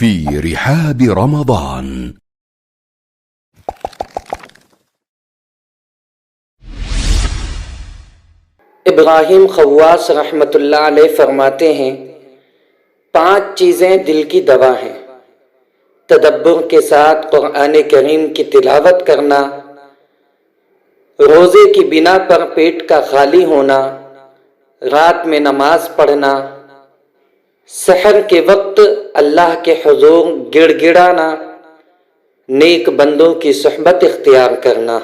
في رحاب رمضان. इब्राहिम खव्वास रहमतुल्लाह अलैह फरमाते हैं, 5 चीज़ें दिल की दवा हैं। तदब्बुर के साथ कुरान करीम की तिलावत करना, रोज़े की बिना पर पेट का खाली होना, रात में नमाज पढ़ना, सहर के वक्त अल्लाह के हुजूर गिड़गिड़ाना, नेक बंदों की सुहबत इख्तियार करना।